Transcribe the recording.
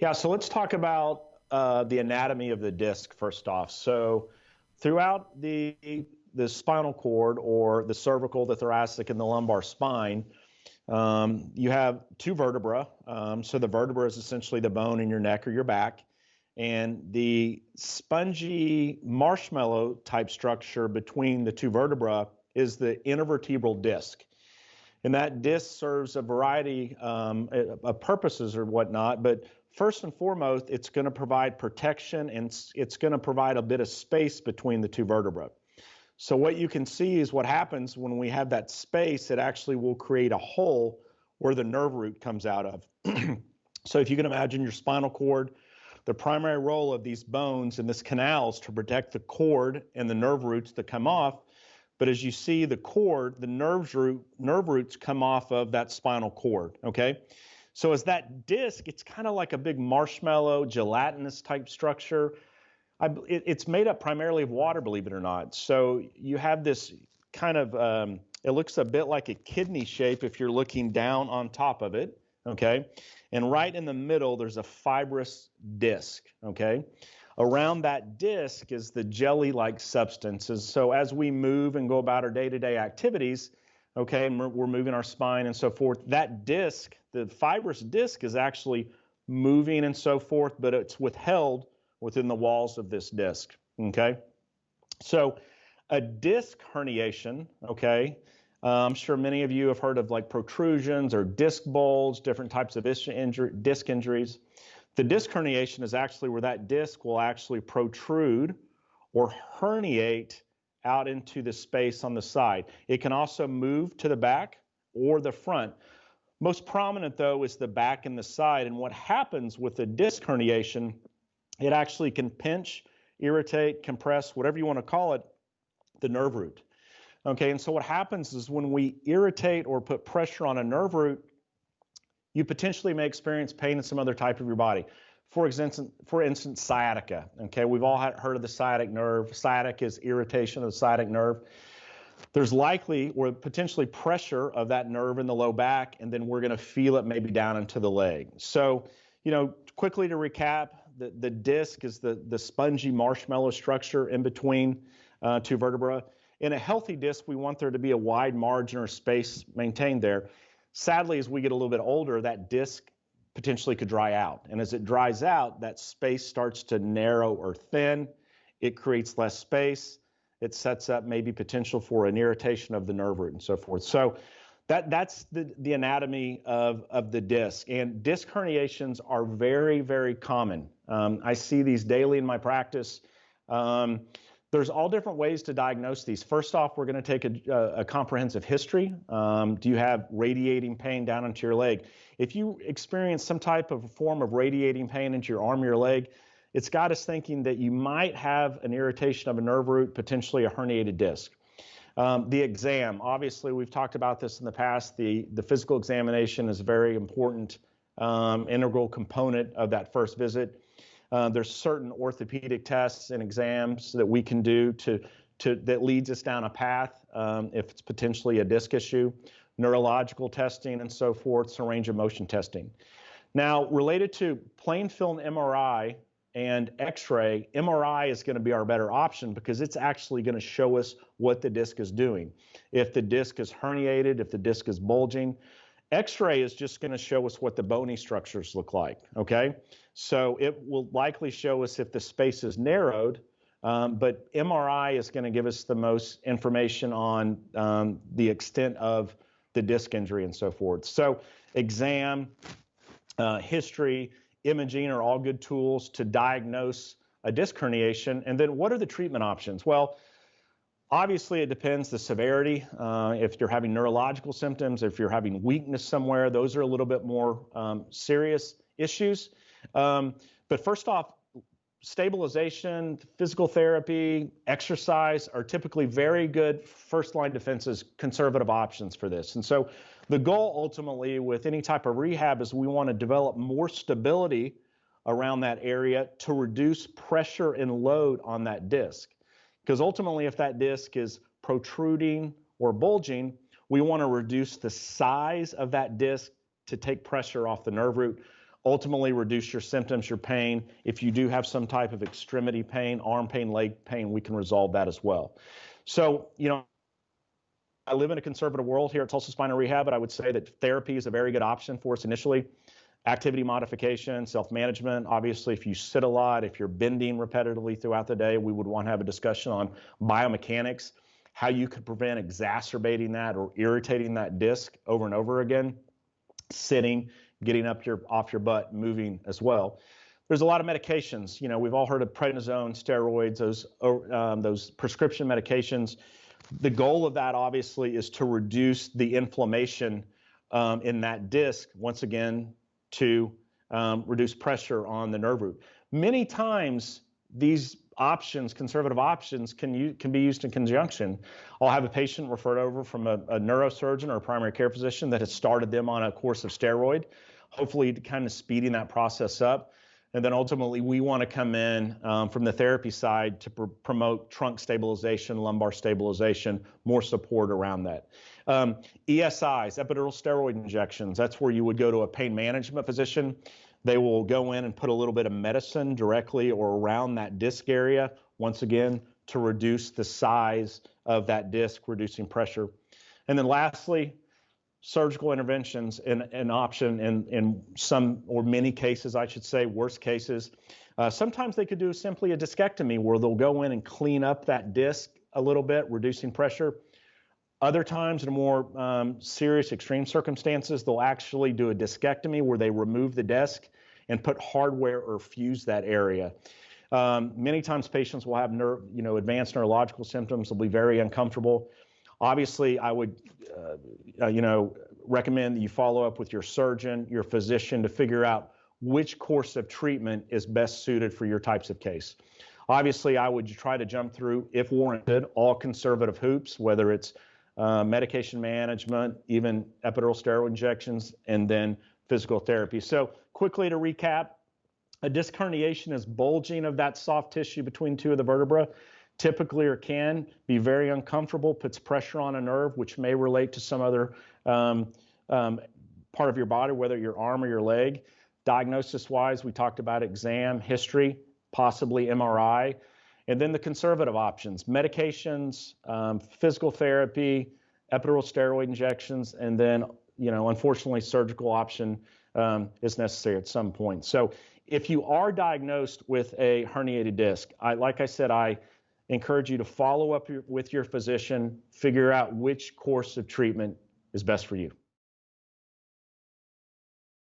Yeah, so let's talk about the anatomy of the disc first off. So throughout the spinal cord or the cervical, the thoracic, and the lumbar spine, you have two vertebra. So the vertebra is essentially the bone in your neck or your back, and the spongy marshmallow type structure between the two vertebra is the intervertebral disc. And that disc serves a variety of purposes or whatnot, but first and foremost, it's going to provide protection and it's going to provide a bit of space between the two vertebrae. So what you can see is what happens when we have that space, it actually will create a hole where the nerve root comes out of. So if you can imagine your spinal cord, the primary role of these bones in this canal is to protect the cord and the nerve roots that come off. But as you see the cord, the nerve roots come off of that spinal cord, okay? So as that disc, it's kind of like a big marshmallow, gelatinous type structure. It's made up primarily of water, believe it or not. So you have this kind of, it looks a bit like a kidney shape if you're looking down on top of it, okay? And right in the middle, there's a fibrous disc, okay? Around that disc is the jelly-like substances. So as we move and go about our day-to-day activities, okay, and we're moving our spine and so forth, that disc, the fibrous disc is actually moving and so forth, but it's withheld within the walls of this disc, okay? So a disc herniation, okay, I'm sure many of you have heard of like protrusions or disc bulge, different types of disc injuries. The disc herniation is actually where that disc will actually protrude or herniate out into the space on the side. It can also move to the back or the front. Most prominent though is the back and the side. And what happens with the disc herniation, it actually can pinch, irritate, compress, whatever you want to call it, the nerve root. Okay, and so what happens is when we irritate or put pressure on a nerve root, you potentially may experience pain in some other type of your body. For instance, sciatica. Okay, we've all heard of the sciatic nerve. Sciatic is irritation of the sciatic nerve. There's likely or potentially pressure of that nerve in the low back, and then we're going to feel it maybe down into the leg. So, quickly to recap, the disc is the spongy marshmallow structure in between two vertebrae. In a healthy disc, we want there to be a wide margin or space maintained there. Sadly, as we get a little bit older, that disc potentially could dry out. And as it dries out, that space starts to narrow or thin. It creates less space. It sets up maybe potential for an irritation of the nerve root and so forth. So that's the anatomy of the disc. And disc herniations are very, very common. I see these daily in my practice. There's all different ways to diagnose these. First off, we're going to take a comprehensive history. Do you have radiating pain down into your leg? If you experience some type of form of radiating pain into your arm or your leg, it's got us thinking that you might have an irritation of a nerve root, potentially a herniated disc. The exam, obviously, we've talked about this in the past. The physical examination is a very important integral component of that first visit. There's certain orthopedic tests and exams that we can do that leads us down a path if it's potentially a disc issue, neurological testing and so forth, so range of motion testing. Now, related to plain film MRI and X-ray, MRI is going to be our better option because it's actually going to show us what the disc is doing. If the disc is herniated, if the disc is bulging, X-ray is just going to show us what the bony structures look like, okay? So it will likely show us if the space is narrowed, but MRI is going to give us the most information on the extent of the disc injury and so forth. So exam, history, imaging are all good tools to diagnose a disc herniation. And then what are the treatment options? Well, obviously, it depends the severity. If you're having neurological symptoms, if you're having weakness somewhere, those are a little bit more serious issues. But first off, stabilization, physical therapy, exercise are typically very good first-line defenses, conservative options for this. And so the goal ultimately with any type of rehab is we want to develop more stability around that area to reduce pressure and load on that disc. Because ultimately, if that disc is protruding or bulging, we want to reduce the size of that disc to take pressure off the nerve root. ultimately reduce your symptoms, your pain. If you do have some type of extremity pain, arm pain, leg pain, we can resolve that as well. So, I live in a conservative world here at Tulsa Spinal Rehab, but I would say that therapy is a very good option for us initially. Activity modification, self-management. Obviously, if you sit a lot, if you're bending repetitively throughout the day, we would want to have a discussion on biomechanics, how you could prevent exacerbating that or irritating that disc over and over again. Sitting, getting up off your butt, moving as well. There's a lot of medications. We've all heard of prednisone, steroids, those prescription medications. The goal of that obviously is to reduce the inflammation in that disc, once again, to reduce pressure on the nerve root. Many times these options, conservative options, can be used in conjunction. I'll have a patient referred over from a neurosurgeon or a primary care physician that has started them on a course of steroid, hopefully kind of speeding that process up. And then ultimately, we want to come in from the therapy side to promote trunk stabilization, lumbar stabilization, more support around that. ESIs, epidural steroid injections, that's where you would go to a pain management physician. They will go in and put a little bit of medicine directly or around that disc area, once again, to reduce the size of that disc, reducing pressure. And then lastly, surgical interventions an option in some or many cases, I should say, worst cases. Sometimes they could do simply a discectomy where they'll go in and clean up that disc a little bit, reducing pressure. Other times, in more serious, extreme circumstances, they'll actually do a discectomy where they remove the disc and put hardware or fuse that area. Many times patients will have advanced neurological symptoms. They'll be very uncomfortable. Obviously, I would recommend that you follow up with your surgeon, your physician, to figure out which course of treatment is best suited for your types of case. Obviously, I would try to jump through, if warranted, all conservative hoops, whether it's medication management, even epidural steroid injections, and then physical therapy. So quickly to recap, a disc herniation is bulging of that soft tissue between two of the vertebrae. Typically, or can be very uncomfortable, puts pressure on a nerve, which may relate to some other part of your body, whether your arm or your leg. Diagnosis-wise, we talked about exam, history, possibly MRI, and then the conservative options, medications, physical therapy, epidural steroid injections, and then, unfortunately, surgical option is necessary at some point. So if you are diagnosed with a herniated disc, like I said, I encourage you to follow up with your physician, figure out which course of treatment is best for you.